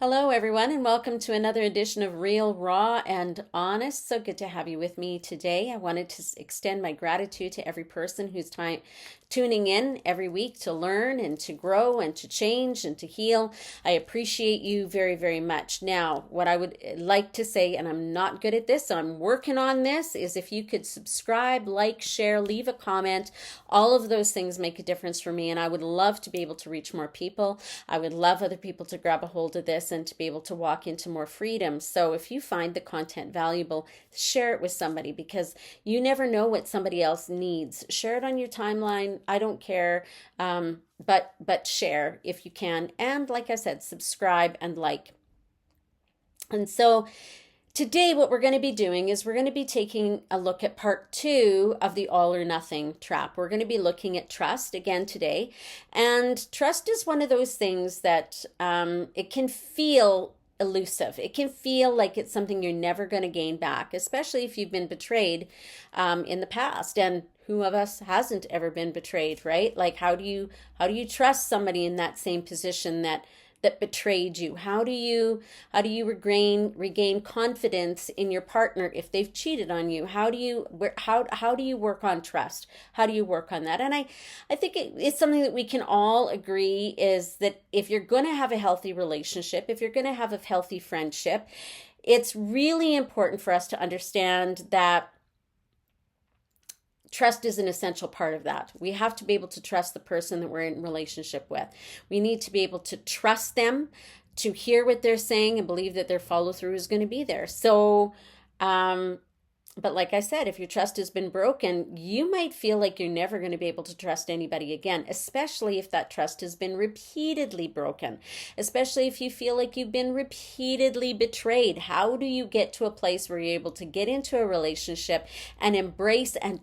Hello, everyone, and welcome to another edition of Real, Raw, and Honest. So good to have you with me today. I wanted to extend my gratitude to every person who's tuning in every week to learn and to grow and to change and to heal. I appreciate you very, very much. Now, what I would like to say, and I'm not good at this, so I'm working on this, is if you could subscribe, like, share, leave a comment. All of those things make a difference for me, and I would love to be able to reach more people. I would love other people to grab a hold of this and to be able to walk into more freedom. So if you find the content valuable, share it with somebody because you never know what somebody else needs. Share it on your timeline. I don't care, but share if you can. And like I said, subscribe and like. And so today, what we're going to be doing is we're going to be taking a look at part 2 of the all or nothing trap. We're going to be looking at trust again today. And trust is one of those things that it can feel elusive. It can feel like it's something you're never going to gain back, especially if you've been betrayed in the past. And who of us hasn't ever been betrayed, right? Like how do you trust somebody in that same position that betrayed you? How do you regain confidence in your partner if they've cheated on you? How do you work on trust? How do you work on that? And I think it's something that we can all agree is that if you're going to have a healthy relationship, if you're going to have a healthy friendship, it's really important for us to understand that trust is an essential part of that. We have to be able to trust the person that we're in relationship with. We need to be able to trust them, to hear what they're saying and believe that their follow through is going to be there. So, but like I said, if your trust has been broken, you might feel like you're never going to be able to trust anybody again, especially if that trust has been repeatedly broken, especially if you feel like you've been repeatedly betrayed. How do you get to a place where you're able to get into a relationship and embrace and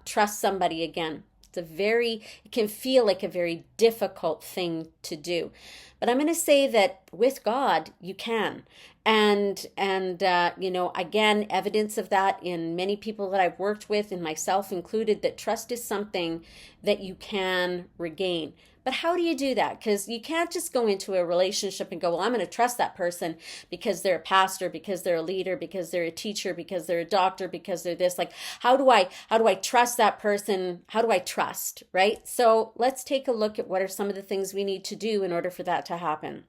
trust somebody again? It can feel like a very difficult thing to do. But I'm going to say that with God, you can. And again, evidence of that in many people that I've worked with, and myself included, that trust is something that you can regain. But how do you do that? Because you can't just go into a relationship and go, well, I'm going to trust that person because they're a pastor, because they're a leader, because they're a teacher, because they're a doctor, because they're this. Like, how do I trust that person? How do I trust, right? So let's take a look at what are some of the things we need to do in order for that to happen.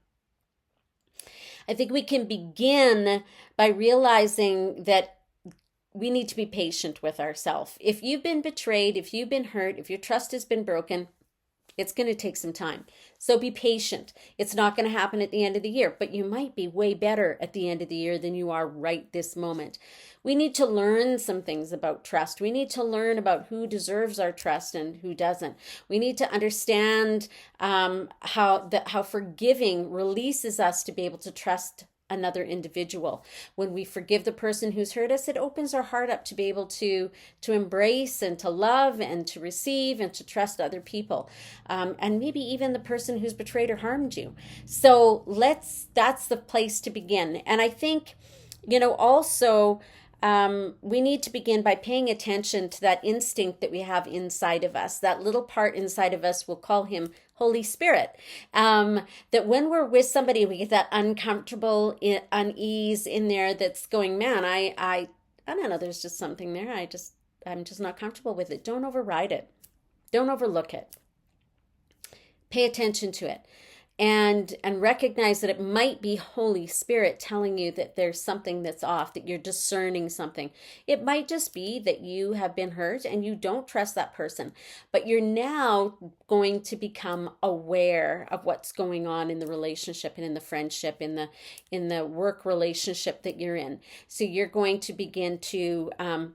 I think we can begin by realizing that we need to be patient with ourselves. If you've been betrayed, if you've been hurt, if your trust has been broken, it's going to take some time. So be patient. It's not going to happen at the end of the year, but you might be way better at the end of the year than you are right this moment. We need to learn some things about trust. We need to learn about who deserves our trust and who doesn't. We need to understand how forgiving releases us to be able to trust another individual. When we forgive the person who's hurt us, it opens our heart up to be able to embrace and to love and to receive and to trust other people, and maybe even the person who's betrayed or harmed you. So that's the place to begin. And I think, also we need to begin by paying attention to that instinct that we have inside of us, that little part inside of us. We'll call him Holy Spirit. That when we're with somebody, we get that uncomfortable unease in there that's going, man, I don't know, there's just something there. I'm just not comfortable with it. Don't override it. Don't overlook it. Pay attention to it. And recognize that it might be Holy Spirit telling you that there's something that's off, that you're discerning something. It might just be that you have been hurt and you don't trust that person, but you're now going to become aware of what's going on in the relationship and in the friendship, in the work relationship that you're in. So you're going to begin to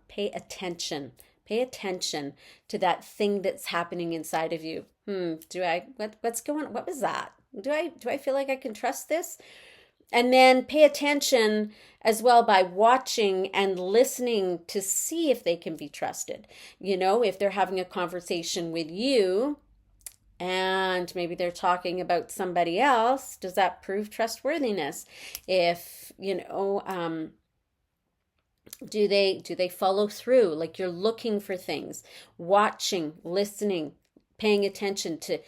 pay attention. Pay attention to that thing that's happening inside of you. What's going on? What was that? Do I feel like I can trust this? And then pay attention as well by watching and listening to see if they can be trusted. If they're having a conversation with you and maybe they're talking about somebody else, does that prove trustworthiness? If, do they follow through? Like, you're looking for things, watching, listening, paying attention to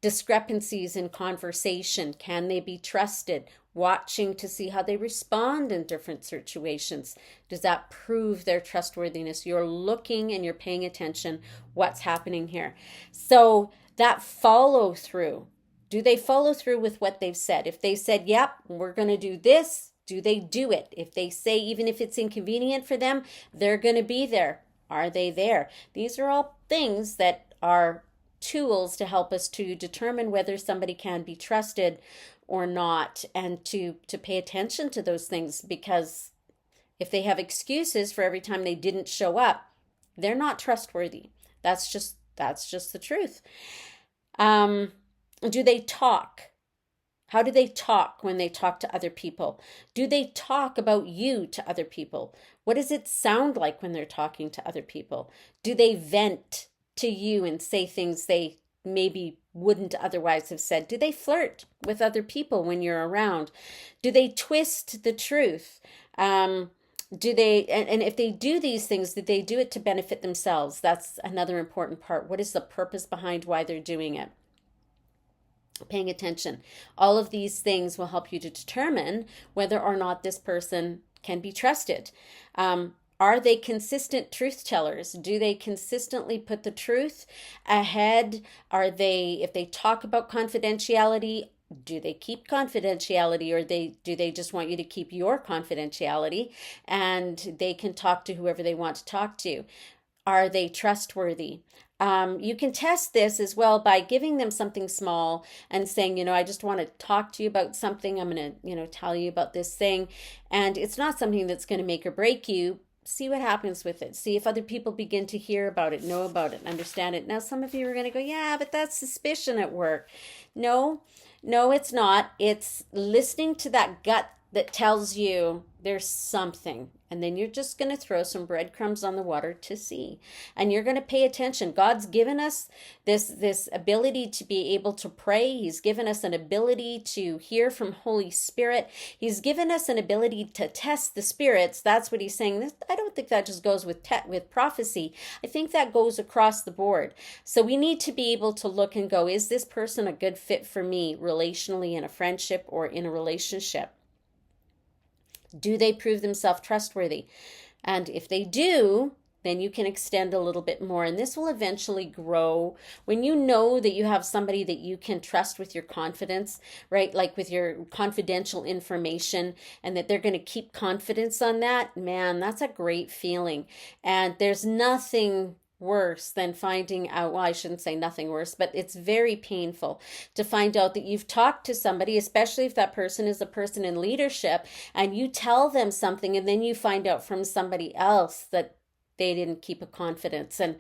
discrepancies in conversation. Can they be trusted? watching to see how they respond in different situations. Does that prove their trustworthiness? You're looking and you're paying attention what's happening here. So that follow through, do they follow through with what they've said? If they said, yep, we're going to do this, do they do it? If they say, even if it's inconvenient for them, they're going to be there. Are they there? These are all things that are tools to help us to determine whether somebody can be trusted or not, and to pay attention to those things, because if they have excuses for every time they didn't show up, they're not trustworthy. That's just the truth. Do they talk? How do they talk when they talk to other people? Do they talk about you to other people? What does it sound like when they're talking to other people? Do they vent to you and say things they maybe wouldn't otherwise have said? Do they flirt with other people when you're around? Do they twist the truth? Do they, and if they do these things, did they do it to benefit themselves? That's another important part. What is the purpose behind why they're doing it? Paying attention. All of these things will help you to determine whether or not this person can be trusted. Are they consistent truth tellers? Do they consistently put the truth ahead? If they talk about confidentiality, do they keep confidentiality, or do they just want you to keep your confidentiality and they can talk to whoever they want to talk to? Are they trustworthy? You can test this as well by giving them something small and saying, I just want to talk to you about something. I'm going to, tell you about this thing. And it's not something that's going to make or break you. See what happens with it. See if other people begin to hear about it, know about it, understand it. Now, some of you are going to go, yeah, but that's suspicion at work. No, it's not. It's listening to that gut that tells you there's something. And then you're just going to throw some breadcrumbs on the water to see. And you're going to pay attention. God's given us this ability to be able to pray. He's given us an ability to hear from Holy Spirit. He's given us an ability to test the spirits. That's what he's saying. I don't think that just goes with prophecy. I think that goes across the board. So we need to be able to look and go, is this person a good fit for me relationally, in a friendship or in a relationship? Do they prove themselves trustworthy? And if they do, then you can extend a little bit more. And this will eventually grow. When you know that you have somebody that you can trust with your confidence, right? Like with your confidential information, and that they're going to keep confidence on that, man, that's a great feeling. And there's nothing worse than finding out, well, I shouldn't say nothing worse, but it's very painful to find out that you've talked to somebody, especially if that person is a person in leadership, and you tell them something and then you find out from somebody else that they didn't keep a confidence. And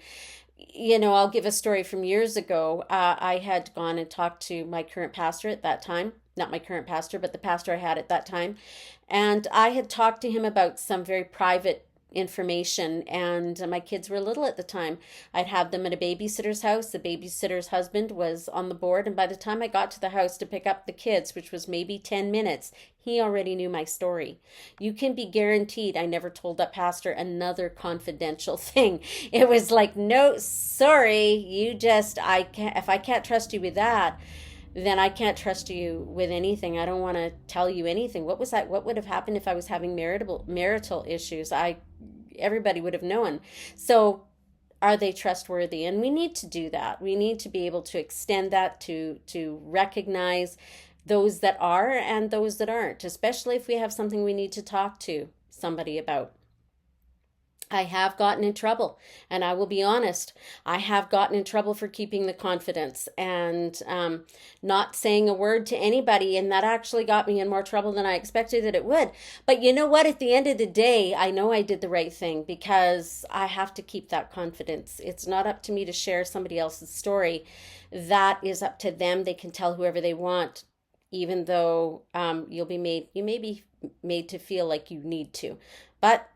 I'll give a story from years ago. I had gone and talked to my current pastor at that time, not my current pastor, but the pastor I had at that time. And I had talked to him about some very private information, and my kids were little at the time. I'd have them at a babysitter's house. The babysitter's husband was on the board, and by the time I got to the house to pick up the kids, which was maybe 10 minutes, he already knew my story. You can be guaranteed I never told that pastor another confidential thing. It was like, no, sorry, if I can't trust you with that, then I can't trust you with anything. I don't want to tell you anything. What would have happened if I was having marital issues? Everybody would have known. So are they trustworthy? And we need to do that. We need to be able to extend that to recognize those that are and those that aren't, especially if we have something we need to talk to somebody about. I have gotten in trouble, and I will be honest, I have gotten in trouble for keeping the confidence and not saying a word to anybody, and that actually got me in more trouble than I expected that it would. But you know what? At the end of the day, I know I did the right thing, because I have to keep that confidence. It's not up to me to share somebody else's story. That is up to them. They can tell whoever they want, even though you may be made to feel like you need to. But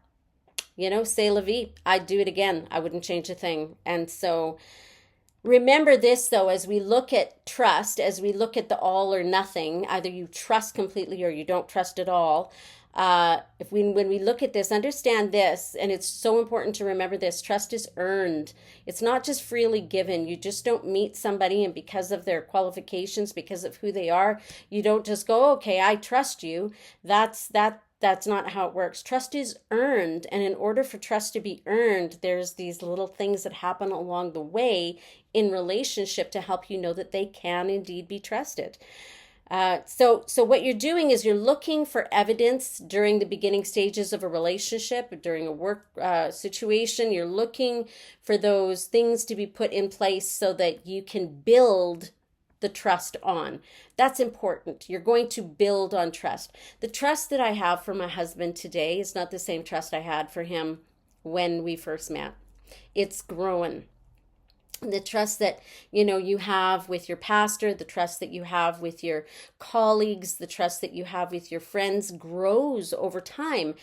say la vie. I'd do it again. I wouldn't change a thing. And so remember this, though, as we look at trust, as we look at the all or nothing, either you trust completely or you don't trust at all. If we when we look at this, understand this, and it's so important to remember this: trust is earned. It's not just freely given. You just don't meet somebody, and because of their qualifications, because of who they are, you don't just go, okay, I trust you. That's not how it works. Trust is earned, and in order for trust to be earned, there's these little things that happen along the way in relationship to help you know that they can indeed be trusted. So what you're doing is you're looking for evidence during the beginning stages of a relationship, during a work situation. You're looking for those things to be put in place so that you can build the trust on. That's important. You're going to build on trust. The trust that I have for my husband today is not the same trust I had for him when we first met. It's grown. The trust that you have with your pastor, the trust that you have with your colleagues, the trust that you have with your friends grows over time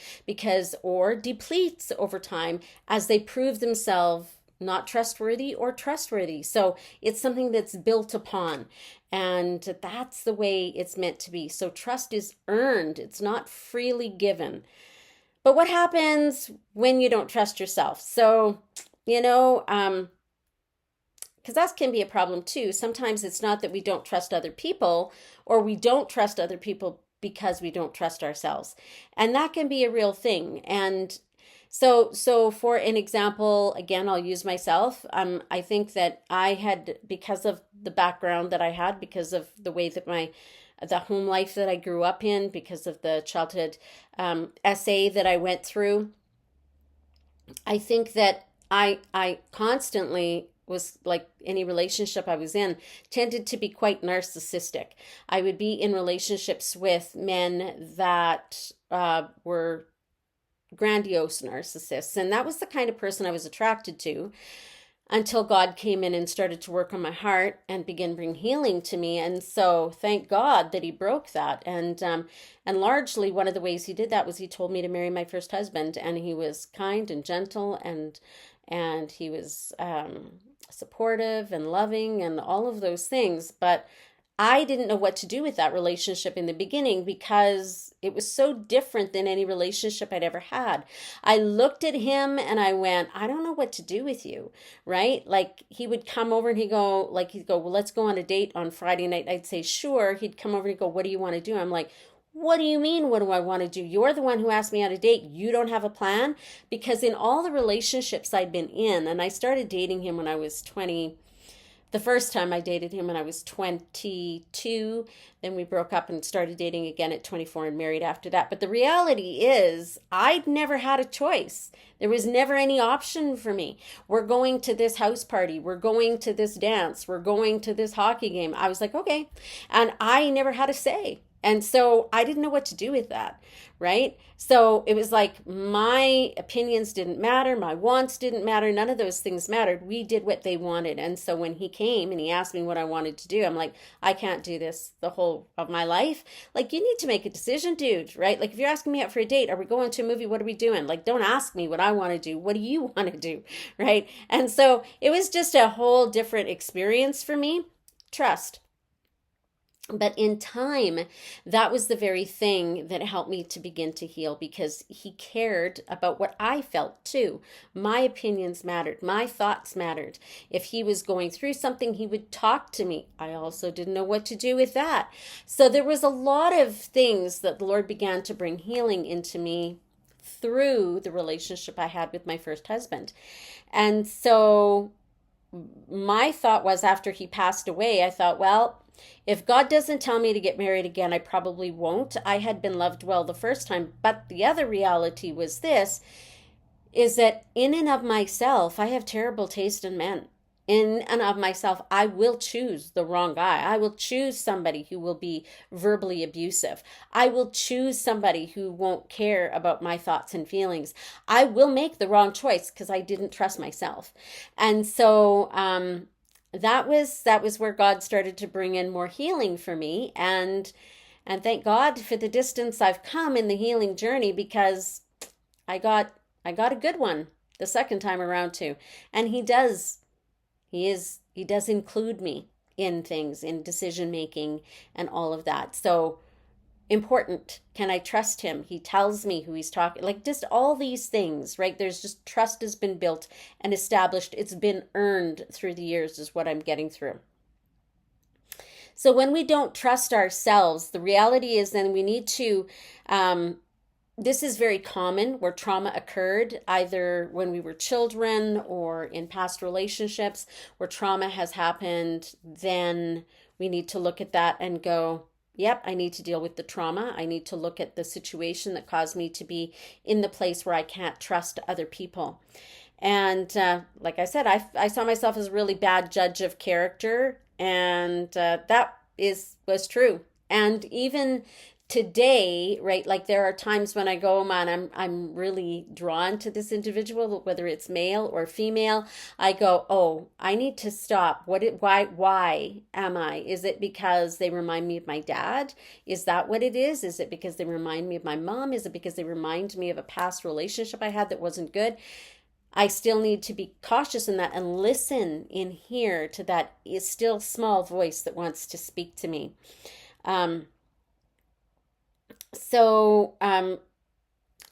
or depletes over time as they prove themselves not trustworthy or trustworthy. So it's something that's built upon, and that's the way it's meant to be. So trust is earned. It's not freely given. But what happens when you don't trust yourself? So, because that can be a problem too. Sometimes it's not that we don't trust other people, or we don't trust other people because we don't trust ourselves. And that can be a real thing. And so for an example, again, I'll use myself. I think that I had, because of the background that I had, because of the way that the home life that I grew up in, because of the childhood SA that I went through, I think that I constantly was, like any relationship I was in, tended to be quite narcissistic. I would be in relationships with men that were grandiose narcissists, and that was the kind of person I was attracted to until God came in and started to work on my heart and begin bring healing to me. And so thank God that he broke that. And largely one of the ways he did that was he told me to marry my first husband, and he was kind and gentle, and he was supportive and loving and all of those things. But I didn't know what to do with that relationship in the beginning because it was so different than any relationship I'd ever had. I looked at him and I went, I don't know what to do with you, right? Like he would come over and he'd go, well, let's go on a date on Friday night. I'd say, sure. He'd come over and go, what do you want to do? I'm like, what do you mean? What do I want to do? You're the one who asked me out a date. You don't have a plan? Because in all the relationships I'd been in, and I started dating him when I was 20. The first time I dated him when I was 22, then we broke up and started dating again at 24 and married after that. But the reality is I'd never had a choice. There was never any option for me. We're going to this house party. We're going to this dance. We're going to this hockey game. I was like, okay. And I never had a say. And so I didn't know what to do with that, right? So it was like my opinions didn't matter. My wants didn't matter. None of those things mattered. We did what they wanted. And so when he came and he asked me what I wanted to do, I'm like, I can't do this the whole of my life. Like, you need to make a decision, dude, right? Like, if you're asking me out for a date, are we going to a movie? What are we doing? Like, don't ask me what I want to do. What do you want to do, right? And so it was just a whole different experience for me. Trust. But in time, that was the very thing that helped me to begin to heal, because he cared about what I felt too. My opinions mattered. My thoughts mattered. If he was going through something, he would talk to me. I also didn't know what to do with that. So there was a lot of things that the Lord began to bring healing into me through the relationship I had with my first husband. And so my thought was, after he passed away, I thought, well, if God doesn't tell me to get married again, I probably won't. I had been loved well the first time. But the other reality was this, is that in and of myself, I have terrible taste in men. In and of myself, I will choose the wrong guy. I will choose somebody who will be verbally abusive. I will choose somebody who won't care about my thoughts and feelings. I will make the wrong choice because I didn't trust myself. And so that was where God started to bring in more healing for me. And thank God for the distance I've come in the healing journey, because I got a good one the second time around too. And he does include me in things, in decision making and all of that. So important. Can I trust him? He tells me who he's talking, like just all these things, right? There's just trust has been built and established. It's been earned through the years, is what I'm getting through. So when we don't trust ourselves, the reality is then we need to, this is very common where trauma occurred either when we were children or in past relationships where trauma has happened. Then we need to look at that and go, yep, I need to deal with the trauma. I need to look at the situation that caused me to be in the place where I can't trust other people. And like I said, I saw myself as a really bad judge of character, and that was true. And even today, right, like there are times when I go, oh man, I'm really drawn to this individual, whether it's male or female. I go, oh, I need to stop. Why am I? Is it because they remind me of my dad? Is that what it is? Is it because they remind me of my mom? Is it because they remind me of a past relationship I had that wasn't good? I still need to be cautious in that and listen in here to that still small voice that wants to speak to me. Um, so,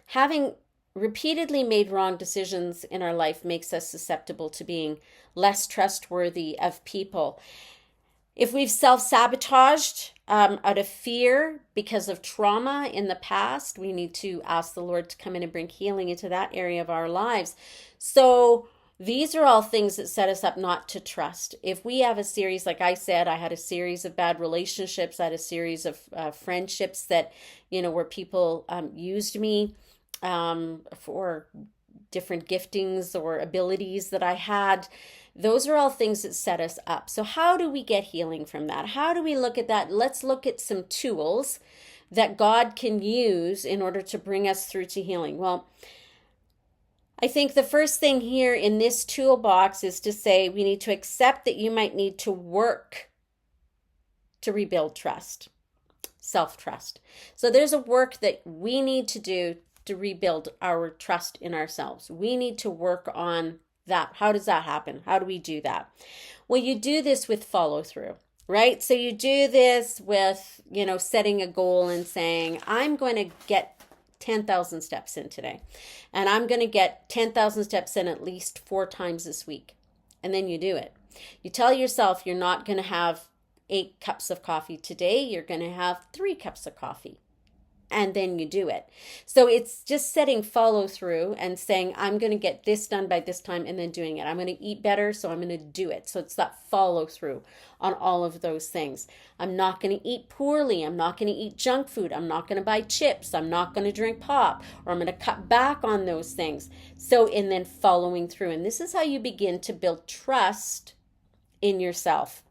having repeatedly made wrong decisions in our life makes us susceptible to being less trustworthy of people. If we've self-sabotaged out of fear because of trauma in the past, we need to ask the Lord to come in and bring healing into that area of our lives. So these are all things that set us up not to trust. If we have a series, like I said, I had a series of bad relationships. I had a series of friendships that, where people used me for different giftings or abilities that I had. Those are all things that set us up. So how do we get healing from that? How do we look at that? Let's look at some tools that God can use in order to bring us through to healing. Well, I think the first thing here in this toolbox is to say we need to accept that you might need to work to rebuild trust, self-trust. So there's a work that we need to do to rebuild our trust in ourselves. We need to work on that. How does that happen? How do we do that? Well, you do this with follow through, right? So you do this with, setting a goal and saying, I'm going to get 10,000 steps in today. And I'm going to get 10,000 steps in at least 4 times this week. And then you do it. You tell yourself you're not going to have 8 cups of coffee today. You're going to have 3 cups of coffee. And then you do it. So it's just setting follow through and saying, I'm going to get this done by this time, and then doing it. I'm going to eat better, so I'm going to do it. So it's that follow through on all of those things. I'm not going to eat poorly. I'm not going to eat junk food. I'm not going to buy chips. I'm not going to drink pop, or I'm going to cut back on those things. So, and then following through. And this is how you begin to build trust in yourself.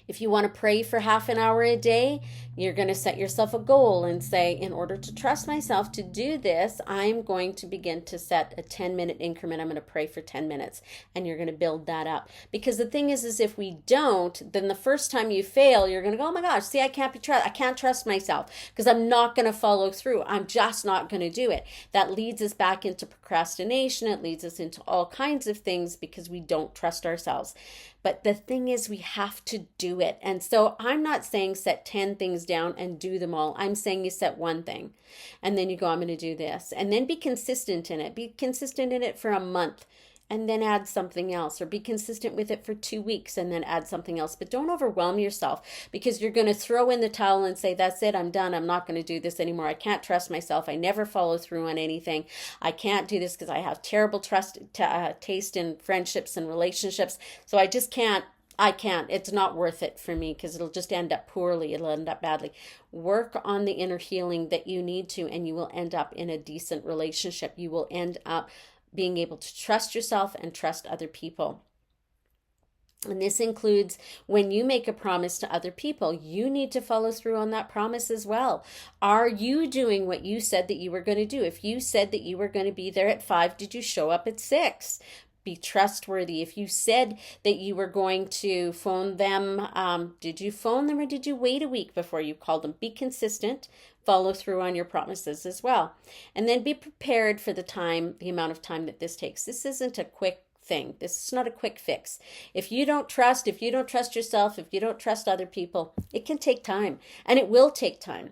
If you want to pray for half an hour a day, you're going to set yourself a goal and say, in order to trust myself to do this, I'm going to begin to set a 10-minute increment. I'm going to pray for 10 minutes, and you're going to build that up. Because the thing is if we don't, then the first time you fail, you're going to go, oh my gosh, see, I can't trust myself because I'm not going to follow through. I'm just not going to do it. That leads us back into procrastination. It leads us into all kinds of things because we don't trust ourselves. But the thing is, we have to do it. And so I'm not saying set 10 things down and do them all. I'm saying you set one thing and then you go, I'm going to do this. And then be consistent in it. Be consistent in it for a month and then add something else, or be consistent with it for 2 weeks and then add something else. But don't overwhelm yourself because you're going to throw in the towel and say, that's it, I'm done. I'm not going to do this anymore. I can't trust myself. I never follow through on anything. I can't do this because I have terrible taste in friendships and relationships. So I just can't. It's not worth it for me because it'll just end up poorly. It'll end up badly. Work on the inner healing that you need to, and you will end up in a decent relationship. You will end up being able to trust yourself and trust other people. And this includes when you make a promise to other people, you need to follow through on that promise as well. Are you doing what you said that you were going to do? If you said that you were going to be there at 5, did you show up at 6? Be trustworthy. If you said that you were going to phone them, did you phone them or did you wait a week before you called them? Be consistent. Follow through on your promises as well. And then be prepared for the amount of time that this takes. This isn't a quick thing. This is not a quick fix. If you don't trust yourself, if you don't trust other people, it can take time, and it will take time.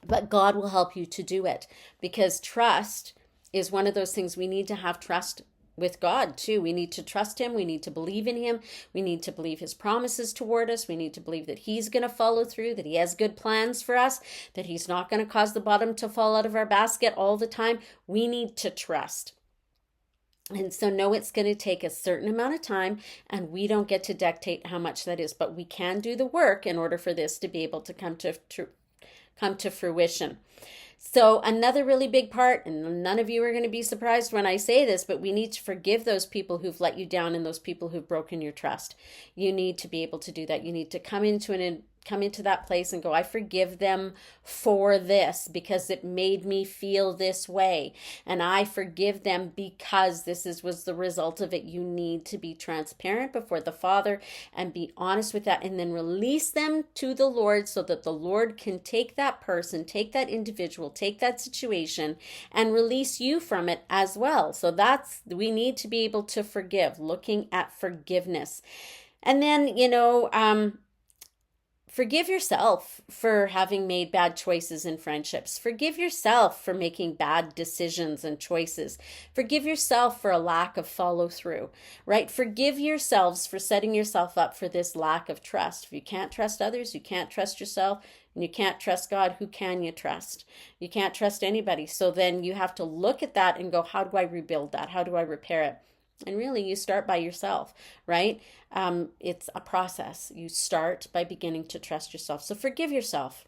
But God will help you to do it, because trust is one of those things. We need to have trust with God too. We need to trust him. We need to believe in him. We need to believe his promises toward us. We need to believe that he's going to follow through, that he has good plans for us, that he's not going to cause the bottom to fall out of our basket all the time. We need to trust. And so know it's going to take a certain amount of time, and we don't get to dictate how much that is, but we can do the work in order for this to be able to come to fruition. So another really big part, and none of you are going to be surprised when I say this, but we need to forgive those people who've let you down and those people who've broken your trust. You need to be able to do that. You need to come into that place and go, I forgive them for this because it made me feel this way. And I forgive them because was the result of it. You need to be transparent before the Father and be honest with that, and then release them to the Lord so that the Lord can take that person, take that individual, take that situation, and release you from it as well. So we need to be able to forgive, looking at forgiveness. And then, forgive yourself for having made bad choices in friendships. Forgive yourself for making bad decisions and choices. Forgive yourself for a lack of follow through, right? Forgive yourselves for setting yourself up for this lack of trust. If you can't trust others, you can't trust yourself, and you can't trust God, who can you trust? You can't trust anybody. So then you have to look at that and go, how do I rebuild that? How do I repair it? And really, you start by yourself, right? It's a process. You start by beginning to trust yourself. So forgive yourself.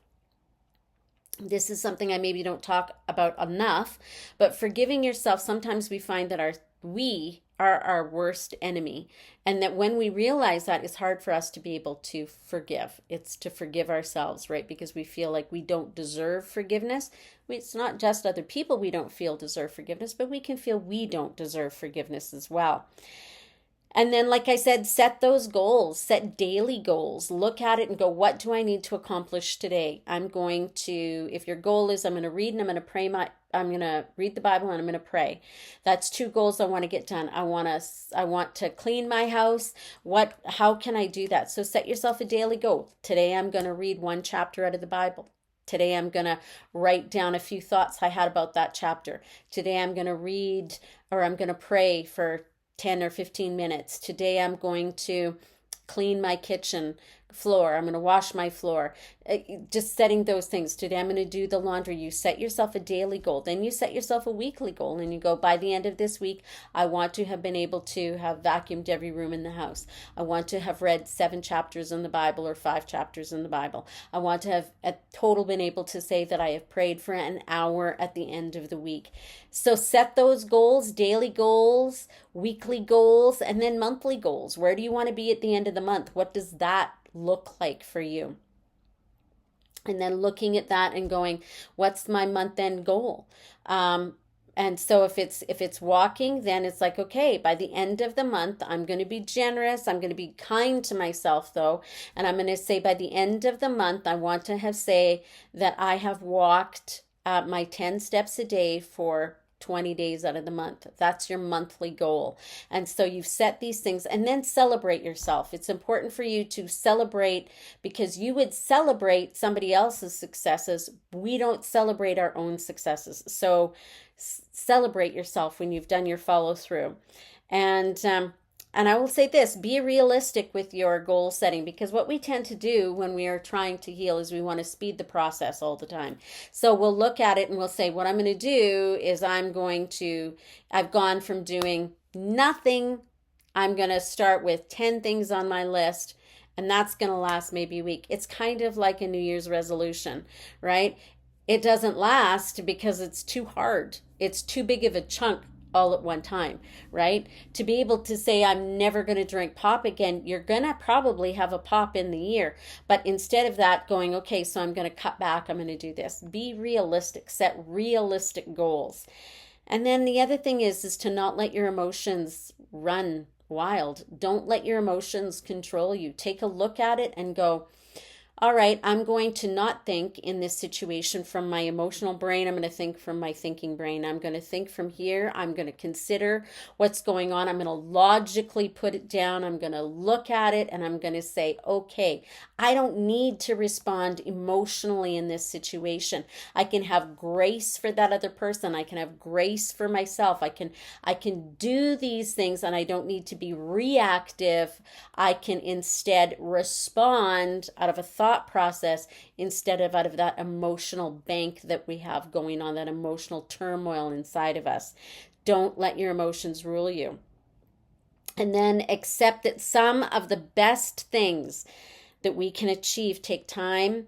This is something I maybe don't talk about enough, but forgiving yourself, sometimes we find that we are our worst enemy. And that when we realize that, it's hard for us to be able to forgive. It's to forgive ourselves, right? Because we feel like we don't deserve forgiveness. It's not just other people we don't feel deserve forgiveness, but we can feel we don't deserve forgiveness as well. And then, like I said, set those goals, set daily goals. Look at it and go, what do I need to accomplish today? If your goal is I'm going to read and I'm going to pray I'm going to read the Bible and I'm going to pray. That's 2 goals I want to get done. I want to clean my house. How can I do that? So set yourself a daily goal. Today I'm going to read 1 chapter out of the Bible. Today I'm going to write down a few thoughts I had about that chapter. Today I'm going to read, or I'm going to pray for 10 or 15 minutes. Today I'm going to clean my kitchen floor. I'm going to wash my floor. Just setting those things. Today I'm going to do the laundry. You set yourself a daily goal. Then you set yourself a weekly goal, and you go, by the end of this week, I want to have been able to have vacuumed every room in the house. I want to have read 7 chapters in the Bible or 5 chapters in the Bible. I want to have a total been able to say that I have prayed for an hour at the end of the week. So set those goals, daily goals, weekly goals, and then monthly goals. Where do you want to be at the end of the month? What does that look like for you? And then looking at that and going, what's my month end goal? And so if it's walking, then it's like, okay, by the end of the month, I'm going to be generous. I'm going to be kind to myself though. And I'm going to say by the end of the month, I want to say that I have walked my 10 steps a day for 20 days out of the month. That's your monthly goal. And so you've set these things, and then celebrate yourself. It's important for you to celebrate, because you would celebrate somebody else's successes. We don't celebrate our own successes. So celebrate yourself when you've done your follow through. And I will say this, be realistic with your goal setting, because what we tend to do when we are trying to heal is we want to speed the process all the time. So we'll look at it and we'll say, what I'm going to do is I've gone from doing nothing. I'm going to start with 10 things on my list, and that's going to last maybe a week. It's kind of like a New Year's resolution, right? It doesn't last because it's too hard. It's too big of a chunk all at one time, right? To be able to say, I'm never going to drink pop again, you're going to probably have a pop in the year. But instead of that, going, okay, so I'm going to cut back, I'm going to do this. Be realistic, set realistic goals. And then the other thing is to not let your emotions run wild. Don't let your emotions control you. Take a look at it and go, all right, I'm going to not think in this situation from my emotional brain. I'm going to think from my thinking brain. I'm going to think from here. I'm going to consider what's going on. I'm going to logically put it down. I'm going to look at it and I'm going to say, okay, I don't need to respond emotionally in this situation. I can have grace for that other person. I can have grace for myself. I can do these things and I don't need to be reactive. I can instead respond out of a thought process instead of out of that emotional bank that we have going on, that emotional turmoil inside of us. Don't let your emotions rule you. And then accept that some of the best things that we can achieve take time,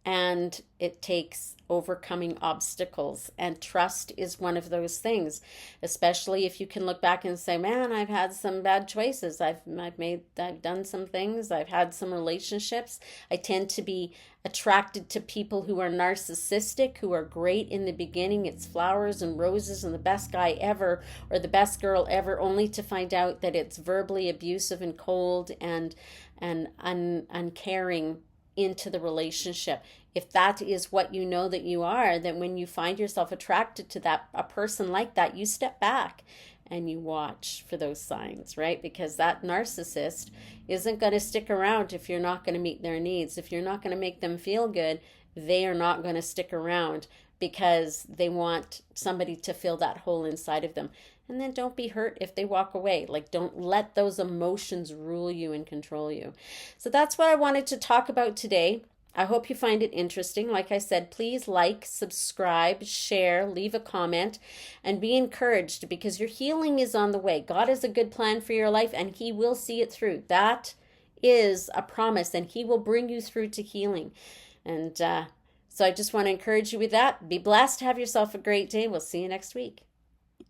and it takes overcoming obstacles, and trust is one of those things, especially if you can look back and say, man, I've had some bad choices. I've done some things. I've had some relationships. I tend to be attracted to people who are narcissistic, who are great in the beginning. It's flowers and roses and the best guy ever or the best girl ever, only to find out that it's verbally abusive and cold and uncaring into the relationship. If that is what you know that you are, then when you find yourself attracted to a person like that, you step back and you watch for those signs, right? Because that narcissist isn't going to stick around if you're not going to meet their needs. If you're not going to make them feel good, they are not going to stick around because they want somebody to fill that hole inside of them. And then don't be hurt if they walk away. Like, don't let those emotions rule you and control you. So that's what I wanted to talk about today. I hope you find it interesting. Like I said, please like, subscribe, share, leave a comment, and be encouraged because your healing is on the way. God has a good plan for your life and He will see it through. That is a promise, and He will bring you through to healing. And so I just want to encourage you with that. Be blessed. Have yourself a great day. We'll see you next week.